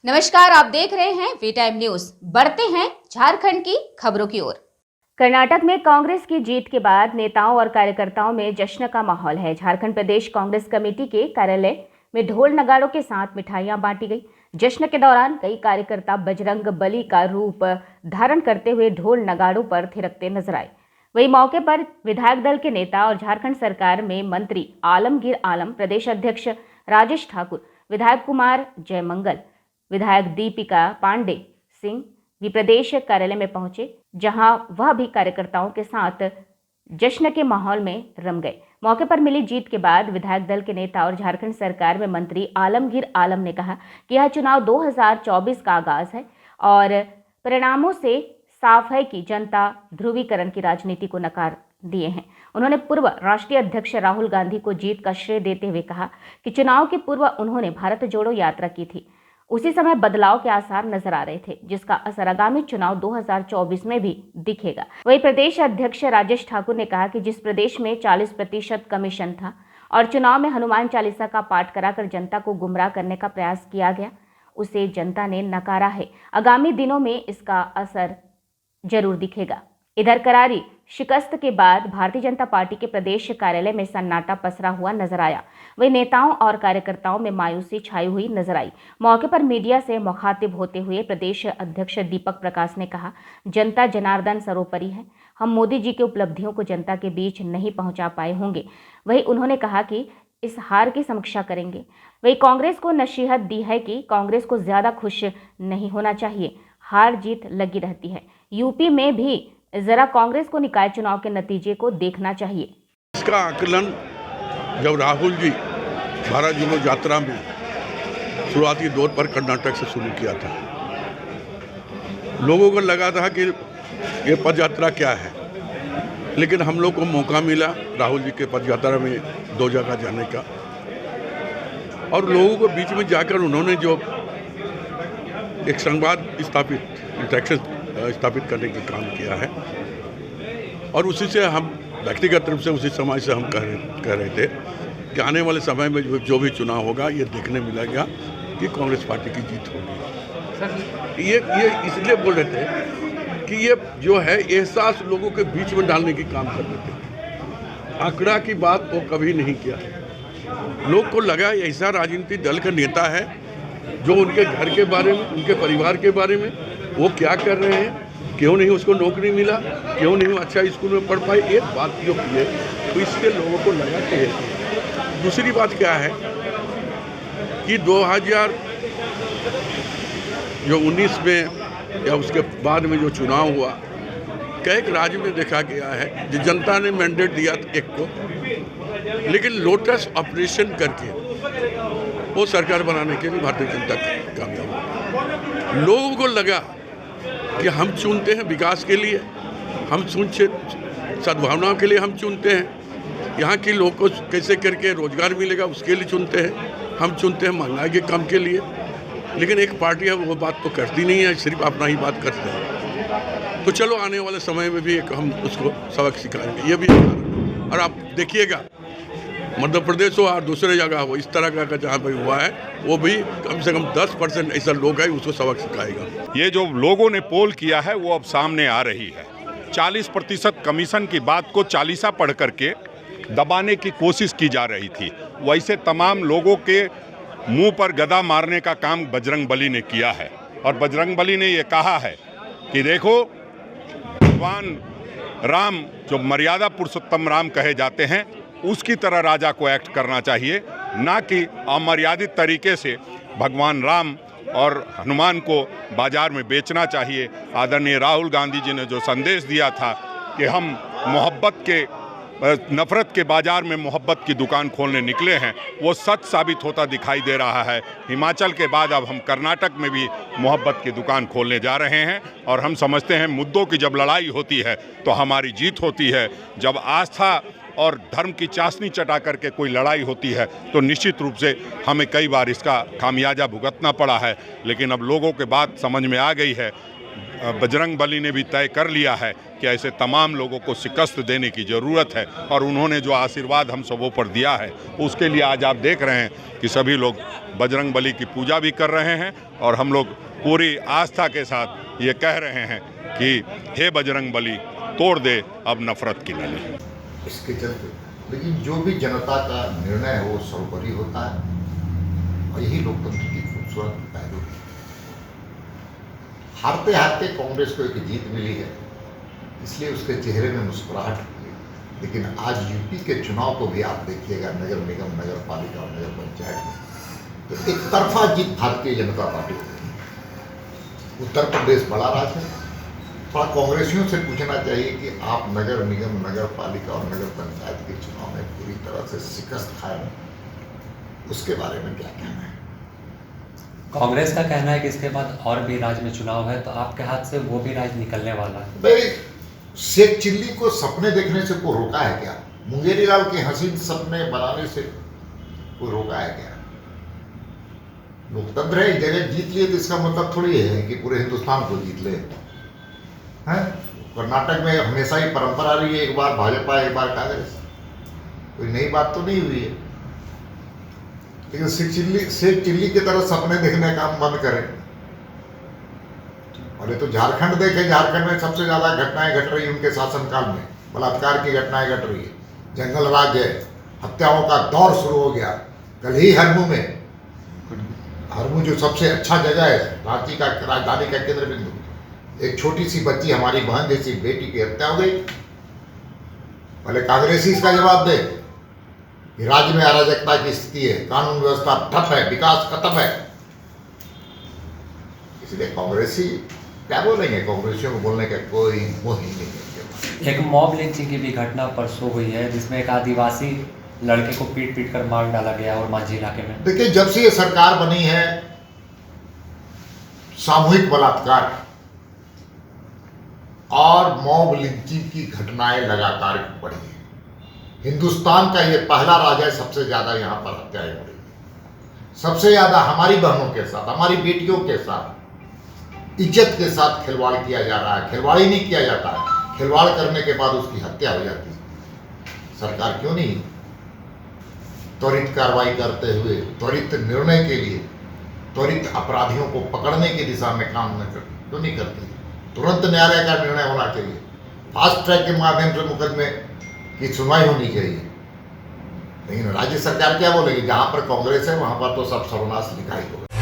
नमस्कार, आप देख रहे हैं वी टाइम न्यूज। बढ़ते हैं झारखंड की खबरों की ओर। कर्नाटक में कांग्रेस की जीत के बाद नेताओं और कार्यकर्ताओं में जश्न का माहौल है। झारखंड प्रदेश कांग्रेस कमेटी के कार्यालय में ढोल नगाड़ों के साथ मिठाइयां बांटी गई। जश्न के दौरान कई कार्यकर्ता बजरंग बली का रूप धारण करते हुए ढोल नगाड़ों पर थिरकते नजर आए। वही मौके पर विधायक दल के नेता और झारखंड सरकार में मंत्री आलमगीर आलम, प्रदेश अध्यक्ष राजेश ठाकुर, विधायक कुमार जयमंगल, विधायक दीपिका पांडे सिंह भी प्रदेश कार्यालय में पहुंचे, जहां वह भी कार्यकर्ताओं के साथ जश्न के माहौल में रम गए। मौके पर मिली जीत के बाद विधायक दल के नेता और झारखंड सरकार में मंत्री आलमगीर आलम ने कहा कि यह चुनाव 2024 का आगाज है और परिणामों से साफ है कि जनता ध्रुवीकरण की राजनीति को नकार दिए हैं। उन्होंने पूर्व राष्ट्रीय अध्यक्ष राहुल गांधी को जीत का श्रेय देते हुए कहा कि चुनाव के पूर्व उन्होंने भारत जोड़ो यात्रा की थी। उसी समय बदलाव के आसार नजर आ रहे थे, जिसका असर आगामी चुनाव 2024 में भी दिखेगा। वहीं प्रदेश अध्यक्ष राजेश ठाकुर ने कहा कि जिस प्रदेश में 40% कमीशन था और चुनाव में हनुमान चालीसा का पाठ कराकर जनता को गुमराह करने का प्रयास किया गया, उसे जनता ने नकारा है। आगामी दिनों में इसका असर जरूर दिखेगा। इधर करारी शिकस्त के बाद भारतीय जनता पार्टी के प्रदेश कार्यालय में सन्नाटा पसरा हुआ नजर आया। वही नेताओं और कार्यकर्ताओं में मायूसी छाई हुई नजर आई। मौके पर मीडिया से मुखातिब होते हुए प्रदेश अध्यक्ष दीपक प्रकाश ने कहा, जनता जनार्दन सर्वोपरि है। हम मोदी जी की उपलब्धियों को जनता के बीच नहीं पहुंचा पाए होंगे। वही उन्होंने कहा कि इस हार की समीक्षा करेंगे। वही कांग्रेस को नसीहत दी है कि कांग्रेस को ज्यादा खुश नहीं होना चाहिए, हार जीत लगी रहती है। यूपी में भी जरा कांग्रेस को निकाय चुनाव के नतीजे को देखना चाहिए। इसका आकलन जब राहुल जी भारत जोड़ो यात्रा में शुरुआती दौर पर कर्नाटक से शुरू किया था, लोगों को लगा था कि ये पद यात्रा क्या है, लेकिन हम लोग को मौका मिला राहुल जी के पद यात्रा में 2 जगह जाने का, और लोगों को बीच में जाकर उन्होंने जो एक संवाद इंटरेक्शन स्थापित करने का काम किया है, और उसी से हम व्यक्तिगत रूप से उसी समाज से हम कह रहे थे कि आने वाले समय में जो भी चुनाव होगा, ये देखने मिलेगा कि कांग्रेस पार्टी की जीत होगी। ये इसलिए बोल रहे थे कि ये जो है एहसास लोगों के बीच में डालने की काम कर रहे थे। आंकड़ा की बात तो कभी नहीं किया। लोग को लगा ऐसा राजनीतिक दल का नेता है जो उनके घर के बारे में, उनके परिवार के बारे में, वो क्या कर रहे हैं, क्यों नहीं उसको नौकरी मिला, क्यों नहीं अच्छा स्कूल में पढ़ पाए, एक बात जो की है, तो इससे लोगों को लगा कि दूसरी बात क्या है कि 2019 में या उसके बाद में जो चुनाव हुआ, कई राज्य में देखा गया है कि जनता ने मैंडेट दिया एक को, लेकिन लोटस ऑपरेशन करके वो सरकार बनाने के लिए भारतीय जनता कामयाब हो। लोगों को लगा कि हम चुनते हैं विकास के लिए, हम चुनते सद्भावनाओं के लिए, हम चुनते हैं यहाँ के लोगों को कैसे करके रोजगार मिलेगा उसके लिए चुनते हैं, हम चुनते हैं महंगाई के कम के लिए। लेकिन एक पार्टी है वो बात तो करती नहीं है, सिर्फ अपना ही बात करते हैं। तो चलो आने वाले समय में भी एक हम उसको सबक सिखाएंगे, ये भी। और आप देखिएगा मध्य प्रदेश हो और दूसरे जगह हो, इस तरह का जहाँ पर हुआ है, वो भी कम से कम 10% ऐसा लोग है उसको सबक सिखाएगा। ये जो लोगों ने पोल किया है वो अब सामने आ रही है। 40% कमीशन की बात को चालीसा पढ़ करके दबाने की कोशिश की जा रही थी। वैसे तमाम लोगों के मुंह पर गदा मारने का काम बजरंग बली ने किया है, और बजरंग बली ने ये कहा है कि देखो, भगवान राम जो मर्यादा पुरुषोत्तम राम कहे जाते हैं, उसकी तरह राजा को एक्ट करना चाहिए, ना कि अमर्यादित तरीके से भगवान राम और हनुमान को बाजार में बेचना चाहिए। आदरणीय राहुल गांधी जी ने जो संदेश दिया था कि हम मोहब्बत के नफरत के बाजार में मोहब्बत की दुकान खोलने निकले हैं, वो सच साबित होता दिखाई दे रहा है। हिमाचल के बाद अब हम कर्नाटक में भी मोहब्बत की दुकान खोलने जा रहे हैं, और हम समझते हैं मुद्दों की जब लड़ाई होती है तो हमारी जीत होती है। जब आस्था और धर्म की चाशनी चटा करके कोई लड़ाई होती है तो निश्चित रूप से हमें कई बार इसका खामियाजा भुगतना पड़ा है। लेकिन अब लोगों के बात समझ में आ गई है, बजरंग बली ने भी तय कर लिया है कि ऐसे तमाम लोगों को शिकस्त देने की ज़रूरत है, और उन्होंने जो आशीर्वाद हम सबों पर दिया है उसके लिए आज आप देख रहे हैं कि सभी लोग बजरंग बली की पूजा भी कर रहे हैं, और हम लोग पूरी आस्था के साथ ये कह रहे हैं कि हे बजरंग बली, तोड़ दे अब नफरत की नली। इसके चलते लेकिन जो भी जनता का निर्णय है वो सर्वोपरि होता है, और यही लोकतंत्र की खूबसूरत पहलू है। हारते हारते कांग्रेस को एक जीत मिली है, इसलिए उसके चेहरे में मुस्कुराहट है। लेकिन आज यूपी के चुनाव को भी आप देखिएगा, नगर निगम, नगर पालिका और नगर पंचायत में तो एक तरफा जीत भारतीय जनता पार्टी हो रही है। उत्तर प्रदेश बड़ा राज्य है, थोड़ा कांग्रेसियों से पूछना चाहिए कि आप नगर निगम, नगर पालिका और नगर पंचायत के चुनाव में पूरी तरह से शिकस्त खाए हैं, उसके बारे में क्या कहना है? कांग्रेस का कहना है कि इसके बाद और भी राज्य में चुनाव है, तो आपके हाथ से वो भी राज्य निकलने वाला है। भाई, शेख चिल्ली को सपने देखने से कोई रोका है क्या? मुंगेरी लाल के हसीन सपने बनाने से कोई रोका है क्या? लोकतंत्र है, एक जगह जीत लिए तो इसका मतलब थोड़ी है कि पूरे हिंदुस्तान को जीत ले हैं। कर्नाटक में हमेशा ही परंपरा रही है, एक बार भाजपा एक बार कांग्रेस, कोई नई बात तो नहीं हुई है। लेकिन शेख चिल्ली की तरह सपने देखने का हम बंद करें। अरे तो झारखंड देखें, झारखंड में सबसे ज्यादा घटनाएं घट रही है उनके शासनकाल में, बलात्कार की घटनाएं घट रही है, जंगल राज है, हत्याओं का दौर शुरू हो गया। कल ही हरमू में, हरमू जो सबसे अच्छा जगह है रांची का राजधानी का केंद्र बिंदु, एक छोटी सी बच्ची, हमारी बहन जैसी बेटी की हत्या हो गई। पहले कांग्रेसी इसका जवाब दे कि राज्य में अराजकता की स्थिति है, कानून व्यवस्था ठप है, विकास खत्म है। इसलिए कांग्रेसी क्या बोलेंगे? कांग्रेसियों को बोलने का कोई वो ही नहीं है। एक मॉब लिंचिंग की भी घटना परसों हुई है, जिसमें एक आदिवासी लड़के को पीट पीट कर मार डाला गया और मांझी इलाके में। देखिए, जब से ये सरकार बनी है, सामूहिक बलात्कार और मॉब लिंचिंग की घटनाएं लगातार बढ़ी है। हिंदुस्तान का ये पहला राज्य है, सबसे ज्यादा यहाँ पर हत्याएं हो रही है। सबसे ज्यादा हमारी बहनों के साथ, हमारी बेटियों के साथ इज्जत के साथ खिलवाड़ किया जा रहा है। खिलवाड़ ही नहीं किया जाता है, खिलवाड़ करने के बाद उसकी हत्या हो जाती है। सरकार क्यों नहीं त्वरित कार्रवाई करते हुए, त्वरित निर्णय के लिए, त्वरित अपराधियों को पकड़ने की दिशा में काम क्यों नहीं करती? तुरंत न्यायालय का निर्णय होना चाहिए, फास्ट ट्रैक के माध्यम से मुकदमे की सुनवाई होनी चाहिए। लेकिन राज्य सरकार क्या बोलेगी? जहां पर कांग्रेस है वहां पर तो सब सर्वनाश लिखा ही होगा।